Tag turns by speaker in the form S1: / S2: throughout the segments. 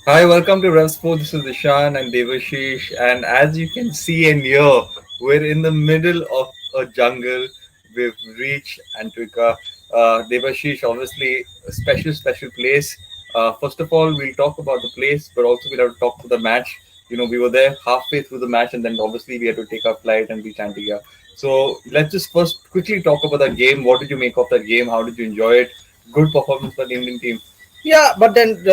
S1: Hi, welcome to RevSportz. This is Ishan and Devashish, and as you can see and hear, we're in the middle of a jungle. We've reached Antigua. Devashish, obviously, a special place. First of all, we'll talk about the place, but also we'll have to talk to the match. We were there halfway through the match, and then obviously we had to take our flight and reach Antigua. So let's just first quickly talk about that game. What did you make of that game? How did you enjoy it? Good performance by the Indian team.
S2: Yeah, but then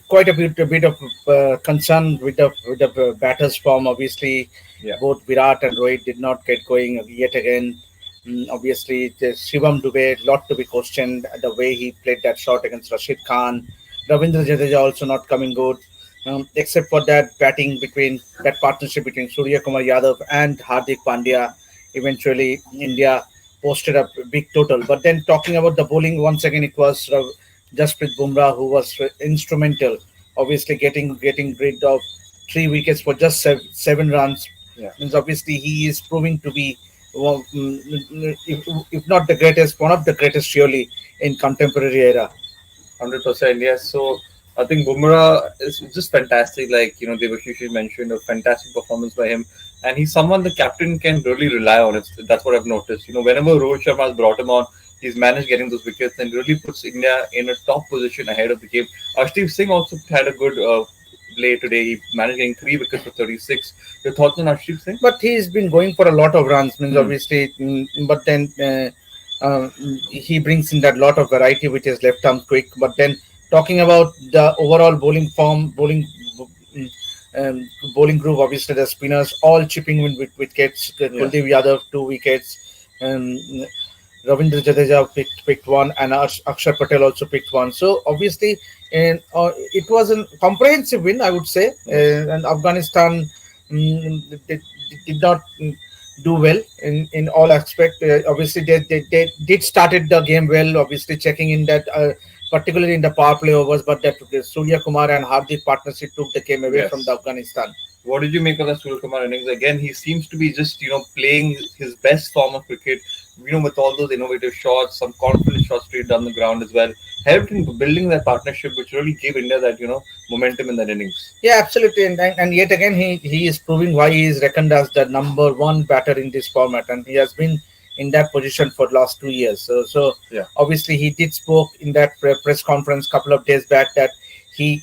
S2: quite a bit of concern with the batters form. Obviously,
S1: Yeah.
S2: both Virat and Rohit did not get going yet again. Obviously, the Shivam Dubey, lot to be questioned. The way he played that shot against Rashid Khan, Ravindra Jadeja also not coming good. Except for that batting between that partnership between Surya Kumar Yadav and Hardik Pandya, eventually India posted a big total. But then talking about the bowling once again, it was Jasprit Bumrah, who was instrumental, obviously getting rid of 3 wickets for just 7 runs.
S1: Yeah.
S2: Means obviously he is proving to be, well, if not the greatest, one of the greatest surely in contemporary era.
S1: 100%, yes. So I think Bumrah is just fantastic. Like, Devashish mentioned, a fantastic performance by him. And he's someone the captain can really rely on. That's what I've noticed. Whenever Rohit Sharma has brought him on, he's managed getting those wickets and really puts India in a top position ahead of the game. Arshdeep Singh also had a good play today. He managed getting 3 wickets for 36. Your thoughts on Arshdeep Singh?
S2: But he's been going for a lot of runs. Means
S1: Hmm.
S2: obviously, but then he brings in that lot of variety with his left arm quick. But then talking about the overall bowling form, mm, bowling group, obviously the spinners all chipping in with wickets.
S1: Yeah.
S2: Kuldeep Yadav 2 wickets. Um, Ravindra Jadeja picked one, and Akshar Patel also picked one. So obviously, and it was a comprehensive win, I would say.
S1: Yes.
S2: And Afghanistan did not do well in all aspect. Obviously, they did started the game well. Obviously, checking in that. Particularly in the power play overs, but that Surya Kumar and Hardik partnership took the game away from the
S1: Yes.
S2: Afghanistan.
S1: What did you make of the Surya Kumar innings? Again, he seems to be just playing his best form of cricket. With all those innovative shots, some confident shots straight down the ground as well, helped in building that partnership, which really gave India that momentum in that innings.
S2: Yeah, absolutely, and yet again he is proving why he is reckoned as the number one batter in this format, and he has been in that position for the last 2 years. So
S1: Yeah.
S2: obviously he did spoke in that press conference couple of days back that he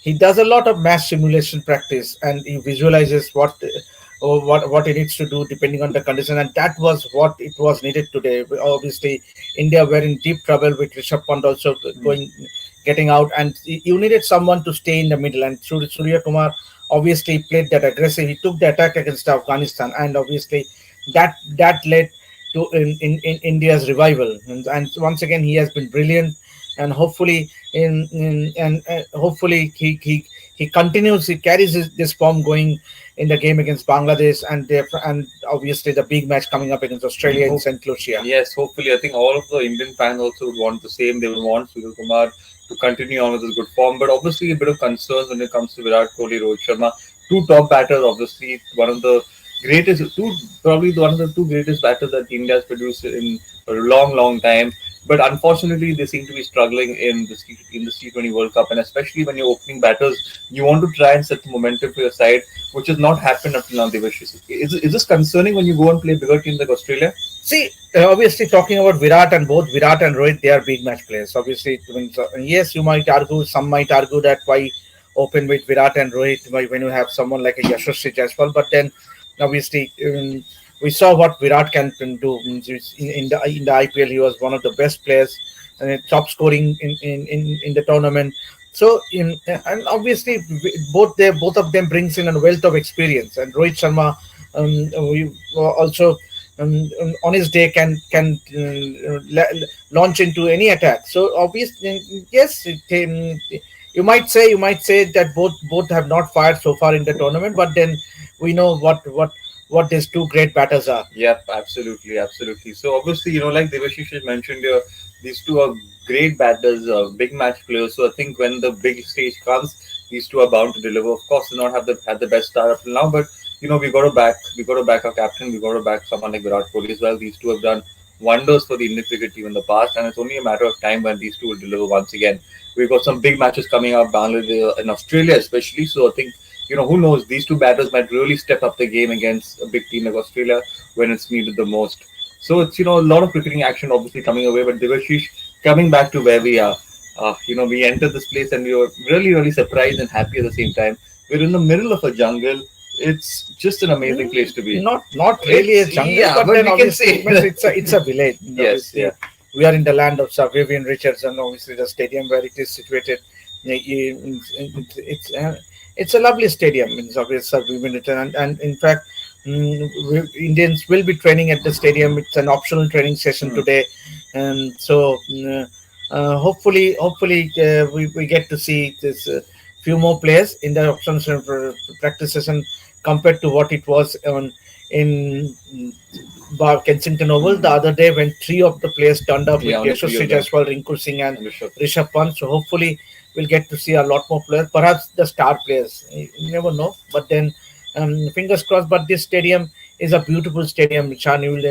S2: he does a lot of mass simulation practice and he visualizes what he needs to do depending on the condition, and that was what it was needed today. Obviously, India were in deep trouble with Rishabh Pant also
S1: Mm.
S2: going getting out, and you needed someone to stay in the middle. And Surya Kumar obviously played that aggressive. He took the attack against Afghanistan, and obviously that led to in India's revival. And once again, he has been brilliant, and hopefully in and hopefully he continues. He carries this form going in the game against Bangladesh, and obviously the big match coming up against Australia in
S1: Hope,
S2: St. Lucia.
S1: yes, hopefully. I think all of the Indian fans also would want the same. They would want Surya Kumar to continue on with his good form, but obviously a bit of concerns when it comes to Virat Kohli, Rohit Sharma, two top batters. Obviously, one of the greatest, probably one of the two greatest batters that India has produced in a long, long time. But unfortunately, they seem to be struggling in the T20 World Cup, and especially when you're opening batters, you want to try and set the momentum for your side, which has not happened up till now. Devashish, is this concerning when you go and play bigger teams like Australia?
S2: See, obviously talking about Virat and both Virat and Rohit, they are big match players. Obviously, yes, you might argue, some might argue that why open with Virat and Rohit when you have someone like a Yashasvi Jaiswal, but then obviously we saw what Virat can do. In the IPL. He was one of the best players, top scoring in the tournament. So, and obviously both of them brings in a wealth of experience. And Rohit Sharma, we also on his day can launch into any attack. So obviously, yes, you might say that both have not fired so far in the tournament, but then we know what these two great batters are.
S1: Yep, absolutely, absolutely. So obviously, like Devashish has mentioned here, these two are great batters, big match players. So I think when the big stage comes, these two are bound to deliver. Of course, they not have had the best start up till now, but we got to back our captain. We got to back someone like Virat Kohli as well. These two have done wonders for the Indian cricket team in the past, and it's only a matter of time when these two will deliver once again. We've got some big matches coming up, Bangladesh and Australia especially. So I think, who knows, these two batters might really step up the game against a big team like Australia when it's needed the most. So it's, a lot of cricketing action obviously coming away. But Devashish, coming back to where we are, we entered this place and we were really, really surprised and happy at the same time. We're in the middle of a jungle. It's just an amazing place to be.
S2: Not really a jungle,
S1: yeah,
S2: but
S1: but
S2: then
S1: we can
S2: obviously
S1: say
S2: it's a village.
S1: yes,
S2: Obviously,
S1: yeah,
S2: we are in the land of Sir Vivian Richardson. Obviously, the stadium where it is situated, it's a lovely stadium. It's obviously Sir Vivian Richardson, and in fact, Indians will be training at the stadium. It's an optional training session today, and so hopefully we get to see this few more players in the optional practice session compared to what it was in Kensington Oval the other day when three of the players turned up with Yashasvi Jaiswal, Rinku Singh, and Rishabh Pant. So hopefully we'll get to see a lot more players, perhaps the star players. You never know, but then fingers crossed. But this stadium is a beautiful stadium. Chan, you will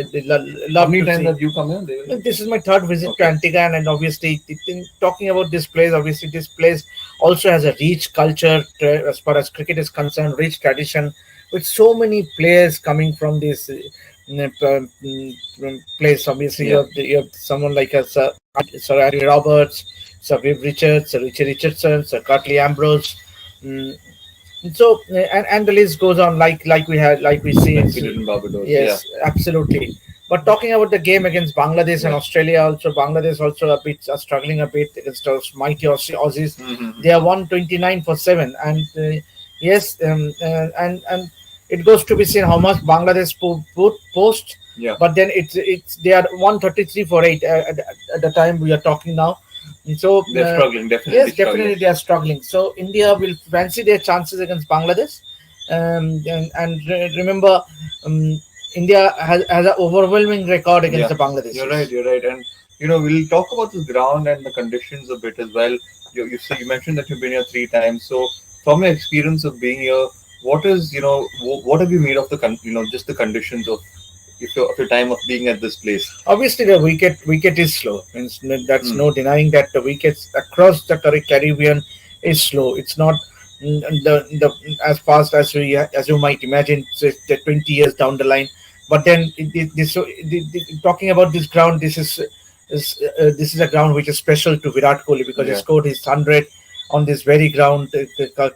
S2: love.
S1: How many
S2: to
S1: times
S2: see.
S1: have you come here?
S2: This is my third visit to Antigua, and obviously, talking about this place, obviously this place also has a rich culture as far as cricket is concerned, rich tradition, with so many players coming from this place. Obviously, you have someone like Sir Harry Roberts, Sir Viv Richards, Sir Richie Richardson, Sir Curtly Ambrose. So and the list goes on like we see
S1: in Barbados.
S2: Yes, absolutely. But talking about the game against Bangladesh and Australia, Bangladesh also are struggling a bit against those mighty Aussies. They are 129 for 7, and and it goes to be seen how much Bangladesh post.
S1: Yeah.
S2: But then they are 133 for 8 at the time we are talking now. So
S1: they're struggling, definitely.
S2: Yes, definitely they are struggling. So India will fancy their chances against Bangladesh, and remember, India has an overwhelming record against the Bangladesh.
S1: You're right, and we'll talk about this ground and the conditions a bit as well. You mentioned that you've been here 3 times. So from your experience of being here, what have you made of just the conditions of your time of being at this place?
S2: Obviously, the wicket is slow. That's no denying that the wickets across the Caribbean is slow. It's not the as fast as you might imagine, say, 20 years down the line. But then talking about this ground, this is a ground which is special to Virat Kohli because he scored his 100 on this very ground a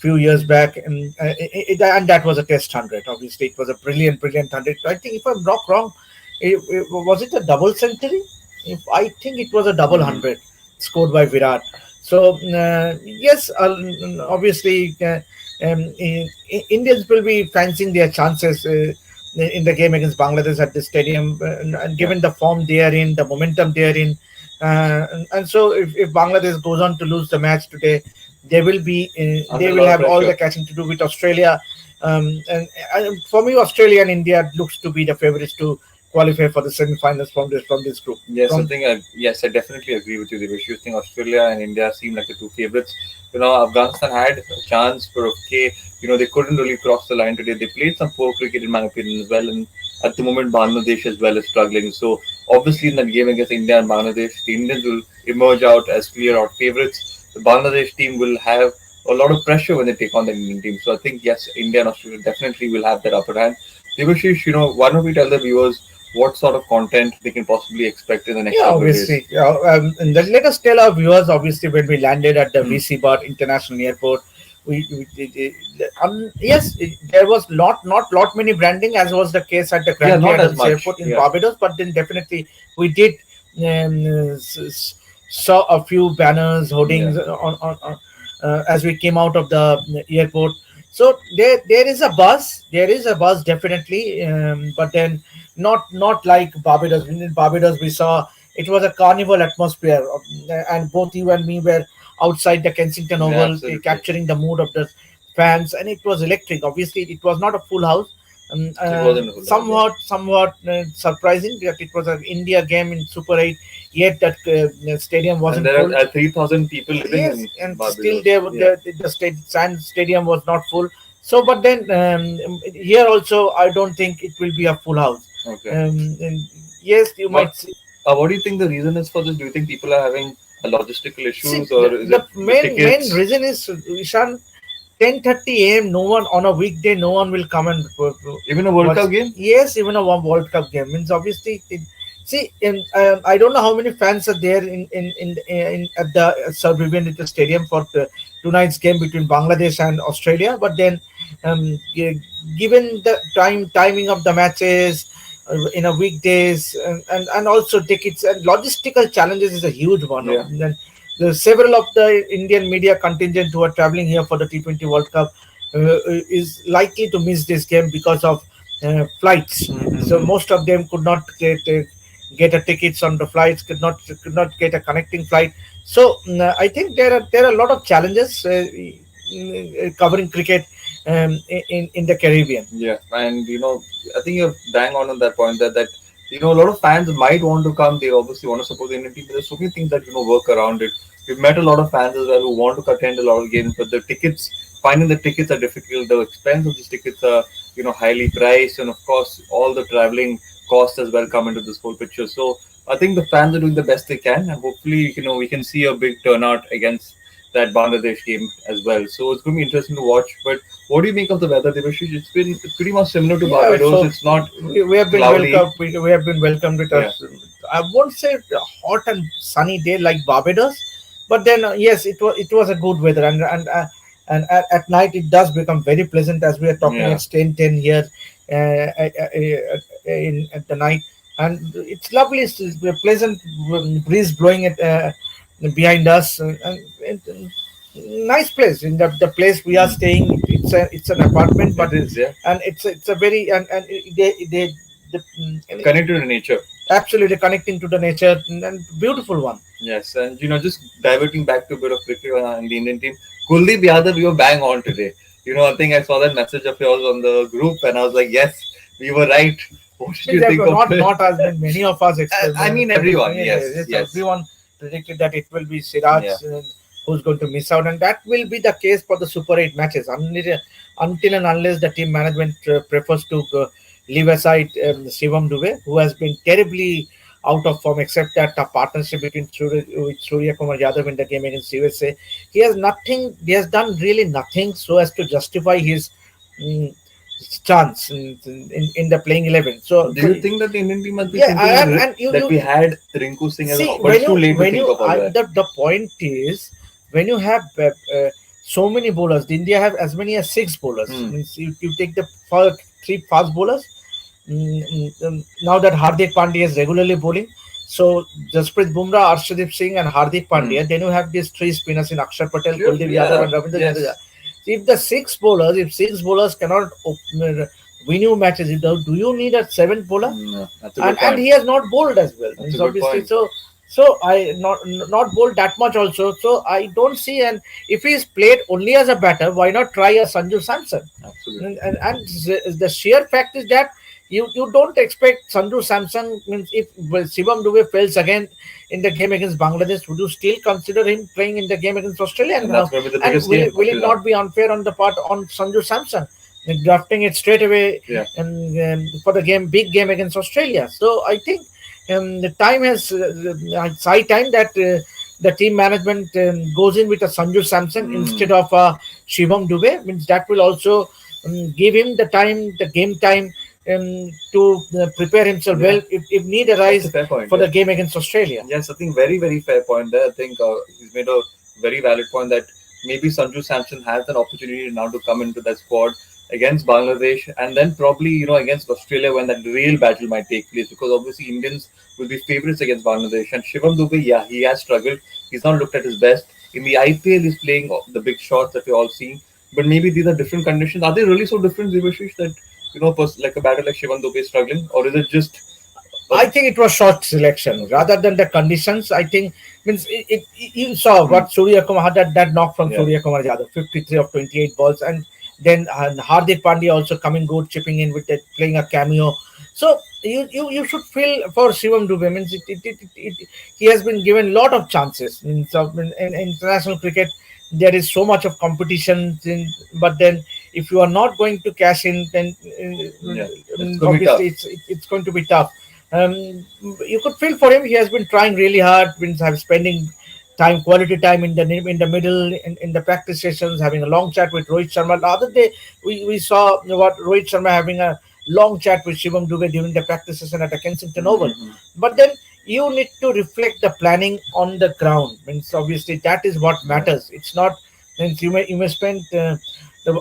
S2: few years back, and that was a test 100. Obviously, it was a brilliant 100. I think, if I'm not wrong, was it a double century? I think it was a double 100 scored by Virat. So yes, obviously, Indians will be fancying their chances in the game against Bangladesh at the stadium, and given the form they are in, the momentum they are in, and so if Bangladesh goes on to lose the match today, they will have all the catching to do with Australia. And for me, Australia and India looks to be the favorites to qualify for the semi-finals from this group.
S1: Yes, I definitely agree with you, Devesh. You think Australia and India seem like the two favorites. Afghanistan had a chance, but they couldn't really cross the line today. They played some poor cricket, in my opinion, as well. And at the moment, Bangladesh as well is struggling. So obviously, in that game against India and Bangladesh, the Indians will emerge out as clear-out favorites. The Bangladesh team will have a lot of pressure when they take on the Indian team. So I think, yes, India and Australia definitely will have that upper hand. Devashish, why don't we tell the viewers what sort of content they can possibly expect in the next couple of days?
S2: And let us tell our viewers, obviously, when we landed at the VC Bhatt International Airport, yes, there was not many branding, as was the case at the Grand Adams Airport in Barbados, but then definitely we did saw a few banners, hoardings on as we came out of the airport. So there is a buzz. There is a buzz definitely, but then not like Barbados. In Barbados, we saw it was a carnival atmosphere, and both you and me were outside the Kensington Oval, capturing the mood of the fans, and it was electric. Obviously, it was not a full house. Somewhat surprising that it was an India game in Super 8, yet that stadium wasn't full.
S1: And there are 3,000 people living in
S2: and
S1: Barbados.
S2: Still the stadium was not full. So, but then here also, I don't think it will be a full house.
S1: Okay.
S2: yes, you
S1: What
S2: might see.
S1: what do you think the reason is for this? Do you think people are having logistical
S2: See,
S1: issues, or is
S2: the
S1: it the
S2: main
S1: tickets?
S2: reason is, Ishan, 10:30 a.m. No one on a weekday. No one will come and
S1: Even a World
S2: watch.
S1: Cup game?
S2: Yes, even a one World Cup game means obviously. See, I don't know how many fans are there in at the Sir Vivian Stadium for tonight's game between Bangladesh and Australia. But then, given the timing of the matches in a weekdays, and also tickets and logistical challenges is a huge one.
S1: Yeah.
S2: And several of the Indian media contingent who are traveling here for the T20 World Cup is likely to miss this game because of flights. So
S1: Mm-hmm.
S2: most of them could not get a tickets on the flights, could not get a connecting flight. So I think there are a lot of challenges covering cricket in the Caribbean.
S1: Yeah, and I think you're bang on that point that a lot of fans might want to come. They obviously want to support the Indian team, but there's so many things that work around it. We've met a lot of fans as well who want to attend a lot of games, but the tickets, finding the tickets are difficult. The expense of these tickets are highly priced, and of course all the traveling costs as well come into this whole picture. So I think the fans are doing the best they can, and hopefully we can see a big turnout against that Bangladesh game as well. So it's going to be interesting to watch, but what do you make of the weather, Devashish? It's pretty much similar to
S2: Yeah,
S1: Barbados.
S2: so
S1: It's not
S2: we have been
S1: cloudy.
S2: welcomed. We have been welcomed with
S1: Yeah.
S2: us. I won't say a hot and sunny day like Barbados, but then yes, it was a good weather, and at night it does become very pleasant as we are talking
S1: Yeah.
S2: at 10:10 here at the night, and it's lovely. It's a pleasant breeze blowing behind us, and nice place. In the place we are
S1: Mm.
S2: staying, it's an apartment, but
S1: It is, yeah.
S2: and it's a very and they
S1: Connected to nature.
S2: absolutely connecting to the nature, and beautiful one.
S1: Yes, and just diverting back to a bit of cricket in the Indian team. Kuldeep Yadav, you were bang on today. I think I saw that message of yours on the group, and I was like, yes, we were right. What did you think
S2: Exactly.
S1: of
S2: Not
S1: it?
S2: not as many of us
S1: I mean, everyone. Yes, yes.
S2: everyone predicted that it will be Siraj
S1: Yeah.
S2: who's going to miss out, and that will be the case for the Super 8 matches until and unless the team management prefers to leave aside Shivam Dubey, who has been terribly out of form, except that the partnership with Surya Kumar Yadav in the game against USA. He has nothing. He has done really nothing so as to justify his mm, chance in the playing 11.
S1: Do you think that the Indian team must be
S2: Yeah,
S1: thinking
S2: and
S1: that we had Rinku Singh as,
S2: see,
S1: but it's too late to
S2: when
S1: think
S2: you
S1: of all that?
S2: the point is, when you have so many bowlers, India have as many as six bowlers.
S1: Hmm.
S2: Means you take the three fast bowlers. Now that Hardik Pandya is regularly bowling, so Jasprit Bumrah, Arshdeep Singh, and Hardik
S1: Hmm.
S2: Pandya, then you have these three spinners in Akshar Patel,
S1: Sure,
S2: Kuldeep Yadav,
S1: yeah.
S2: and Ravindra
S1: Yes.
S2: Jadeja. If six bowlers cannot win you matches, do you need a seventh bowler?
S1: No, that's a good
S2: And
S1: point.
S2: he has not bowled as well.
S1: That's a
S2: It's
S1: good
S2: obviously
S1: point.
S2: so I not bowled that much also. So I don't see, and if he's played only as a batter, why not try a Sanju Samson?
S1: Absolutely.
S2: And the sheer fact is that you don't expect Sanju Samson, means if Shivam Dubey fails again in the game against Bangladesh, would you still consider him playing in the game against Australia?
S1: And that's going to be the
S2: And
S1: biggest game
S2: will it
S1: until now.
S2: not be unfair on the part on Sanju Samson, drafting it straight away
S1: Yeah.
S2: and for the big game against Australia? So I think the time has it's high time that the team management goes in with a Sanju Samson
S1: Hmm.
S2: instead of Shivam Dubey. Means that will also give him the game time to prepare himself
S1: Yeah.
S2: well if need
S1: That's a
S2: arise
S1: fair point.
S2: for
S1: Yeah.
S2: the game against Australia.
S1: Yes, I think very, very fair point there. I think he's made a very valid point that maybe Sanju Samson has an opportunity now to come into that squad against Bangladesh, and then probably against Australia when that real battle might take place, because obviously Indians will be favourites against Bangladesh. And Shivam Dubey, yeah, he has struggled. He's not looked at his best. In the IPL, he's playing the big shots that we all seen. But maybe these are different conditions. Are they really so different, Devashish, that like a batter like Shivam Dubey is struggling, or is it just
S2: I think it was short selection
S1: okay?
S2: rather than the conditions. I think means you saw what Surya Kumar had that knock from
S1: Yeah.
S2: Surya Kumar Yadav, 53 of 28 balls, and then Hardik Pandya also coming good, chipping in with that, playing a cameo. So you should feel for Shivam Dubey. Means he has been given a lot of chances. Means in international cricket, there is so much of competition, but then if you are not going to cash in, then
S1: Yeah, it's going to be tough.
S2: obviously it's going to be tough. Um, you could feel for him. He has been trying really hard. Been have spending time, quality time in the middle in the practice sessions, having a long chat with Rohit Sharma. The other day, we saw what Rohit Sharma having a long chat with Shivam Dube during the practice session at the Kensington Oval.
S1: Mm-hmm.
S2: But then you need to reflect the planning on the ground. Means obviously that is what
S1: Yeah.
S2: matters. It's not means you may spend the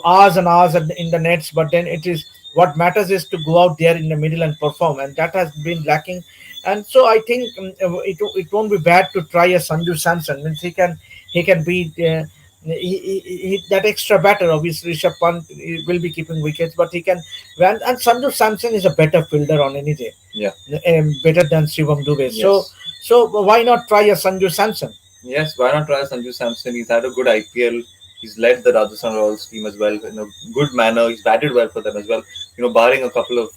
S2: hours and hours in the nets, but then it is what matters is to go out there in the middle and perform, and that has been lacking. And so I think it won't be bad to try a Sanju Samson. Means he can be that extra batter. Obviously, Rishabh Pant will be keeping wickets, but he can. And Sanju Samson is a better fielder on any day,
S1: Yeah.
S2: better than Shivam Dube.
S1: Yes.
S2: So why not try a Sanju Samson?
S1: Yes, why not try Sanju Samson? He's had a good IPL. He's led the Rajasthan Royals team as well in a good manner. He's batted well for them as well. Barring a couple of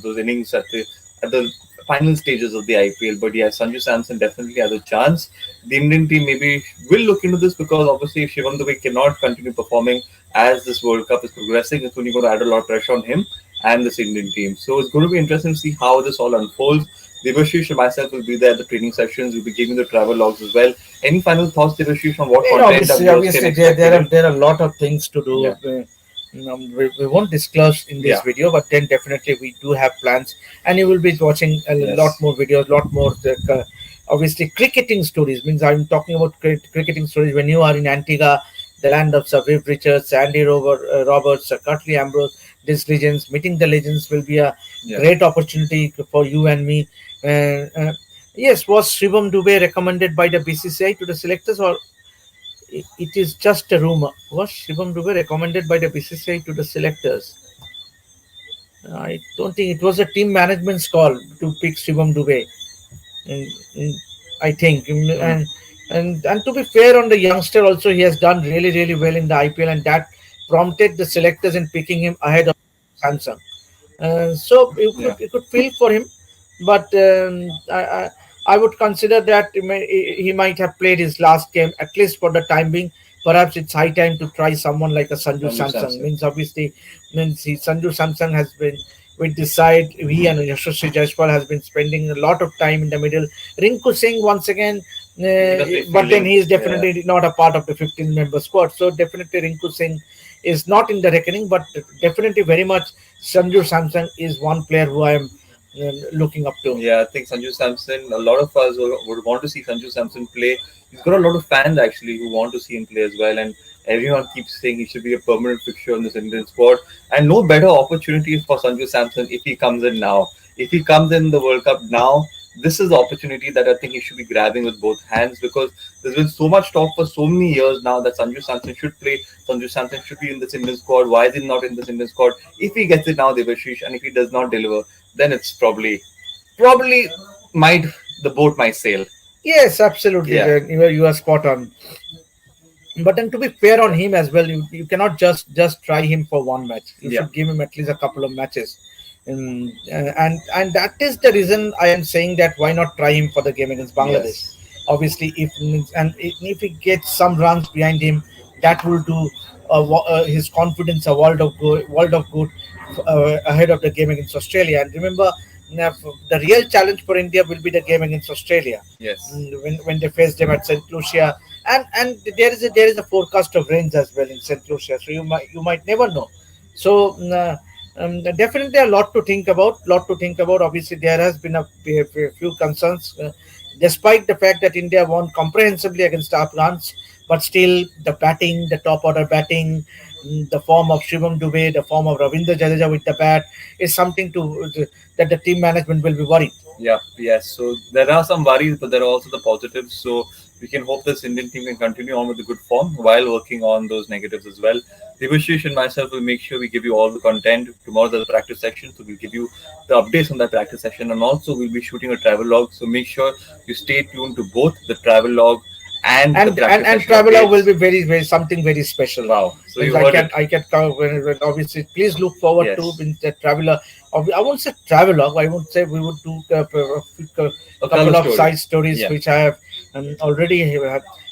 S1: those innings at the final stages of the IPL. But yeah, Sanju Samson definitely has a chance. The Indian team maybe will look into this because obviously if Shivam Dube cannot continue performing as this World Cup is progressing, it's only going to add a lot of pressure on him and this Indian team. So it's going to be interesting to see how this all unfolds. Devashish and myself will be there at the training sessions. We'll be giving the travel logs as well. Any final thoughts, Devashish, on what content our viewers can
S2: Obviously, there
S1: expect
S2: there are
S1: today?
S2: there are a lot of things to do.
S1: Yeah,
S2: We won't disclose in this
S1: yeah,
S2: video, but then definitely we do have plans, and you will be watching a lot
S1: yes,
S2: more videos, lot more. Obviously, cricketing stories means I'm talking about cricketing stories when you are in Antigua, the land of Sir Viv Richards, Roberts, Sir Curtly Ambrose, these legends. Meeting the legends will be a
S1: yeah.
S2: great opportunity for you and me. Uh, uh, yes, was Shivam Dube recommended by the BCCI to the selectors, or it is just a rumor? Was Shivam Dube recommended by the BCCI to the selectors? I don't think it was a team management's call to pick Shivam Dube. Mm, mm, I think,
S1: Hmm.
S2: and to be fair on the youngster, also he has done really well in the IPL, and that prompted the selectors in picking him ahead of Samsung. So
S1: Yeah,
S2: you could feel for him, but I would consider that he might have played his last game at least for the time being. Perhaps it's high time to try someone like a Sanju
S1: Sanju
S2: Samsung.
S1: Samson.
S2: Means obviously Sanju Samsung has been with this side. He and Yashasvi Jaishwal has been spending a lot of time in the middle. Rinku Singh once again,
S1: He does play
S2: but then
S1: fielding.
S2: he is
S1: Yeah,
S2: definitely not a part of the 15-member squad. So definitely Rinku Singh is not in the reckoning, but definitely very much Sanju Samson is one player who I am looking up to.
S1: yeah. I think Sanju Samson. A lot of us would want to see Sanju Samson play. He's got a lot of fans actually who want to see him play as well, and everyone keeps saying he should be a permanent fixture on this Indian squad. And no better opportunity for Sanju Samson if he comes in now. If he comes in the World Cup now, this is the opportunity that I think he should be grabbing with both hands because there's been so much talk for so many years now that Sanju Samson should play. Sanju Samson should be in this Indian squad. Why is he not in this Indian squad? If he gets it now, Devashish, and if he does not deliver, then it's probably might the boat might sail.
S2: Yes, absolutely.
S1: Yeah.
S2: You are spot on. But then to be fair on him as well, you cannot just try him for one match. You
S1: Yeah.
S2: should give him at least a couple of matches. And that is the reason I am saying that why not try him for the game against Bangladesh.
S1: Yes.
S2: Obviously, if he gets some runs behind him, that will do his confidence a world of good ahead of the game against Australia. And remember, the real challenge for India will be the game against Australia.
S1: Yes.
S2: When they face them at St. Lucia, and there is a forecast of rains as well in St. Lucia, so you might never know. So definitely a lot to think about. Obviously, there has been a few concerns, despite the fact that India won comprehensively against Afghans, but still the top order batting, the form of Shivam Dube, the form of Ravindra Jadeja with the bat is something that the team management will be worried.
S1: Yeah. Yes. So there are some worries, but there are also the positives. So we can hope this Indian team can continue on with the good form while working on those negatives as well. Devashish and myself will make sure we give you all the content. Tomorrow there's a practice section, so we'll give you the updates on that practice session, and also we'll be shooting a travel log. So make sure you stay tuned to both the travel log and the practice
S2: And
S1: session
S2: Traveler will
S1: updates.
S2: be very something very special.
S1: Wow. So
S2: Means
S1: you heard it.
S2: I can cover obviously. Please look forward to
S1: Yes.
S2: in the Traveler. I won't say Traveler. I would say we would do
S1: A color
S2: couple of
S1: story.
S2: side stories
S1: Yeah.
S2: which I have already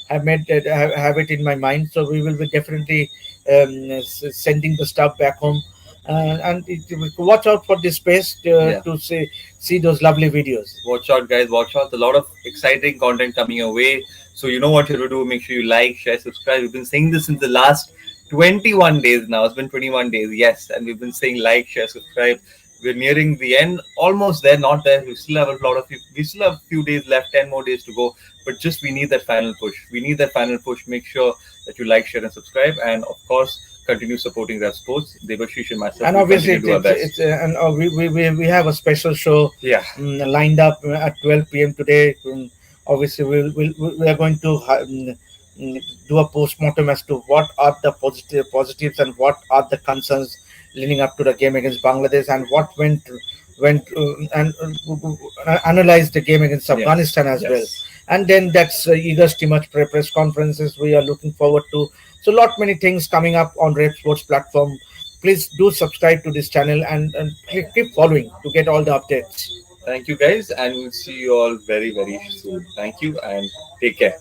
S2: have made have it in my mind. So we will be definitely sending the stuff back home. Watch out for this space
S1: Yeah.
S2: to see those lovely videos.
S1: Watch out, guys. Watch out. A lot of exciting content coming your way. So you know what you have to do. Make sure you like, share, subscribe. We've been saying this since the last 21 days now. It's been 21 days, yes. And we've been saying like, share, subscribe. We're nearing the end. Almost there, not there. We still have a lot of, we still have a few days left, 10 more days to go. But just we need that final push. We need that final push. Make sure that you like, share, and subscribe. And of course, continue supporting RevSportz. Devashish and myself
S2: And
S1: will
S2: obviously,
S1: continue to do our best.
S2: we have a special show
S1: Yeah.
S2: lined up at 12 p.m. today. Obviously, we are going to do a postmortem as to what are the positives and what are the concerns leading up to the game against Bangladesh, and what went and analyze the game against
S1: Yes.
S2: Afghanistan as well.
S1: Yes.
S2: And then that's Eagles team match press conferences we are looking forward to. So lot many things coming up on Red Sports platform. Please do subscribe to this channel and keep following to get all the updates.
S1: Thank you, guys, and we'll see you all very, very soon. Thank you, and take care.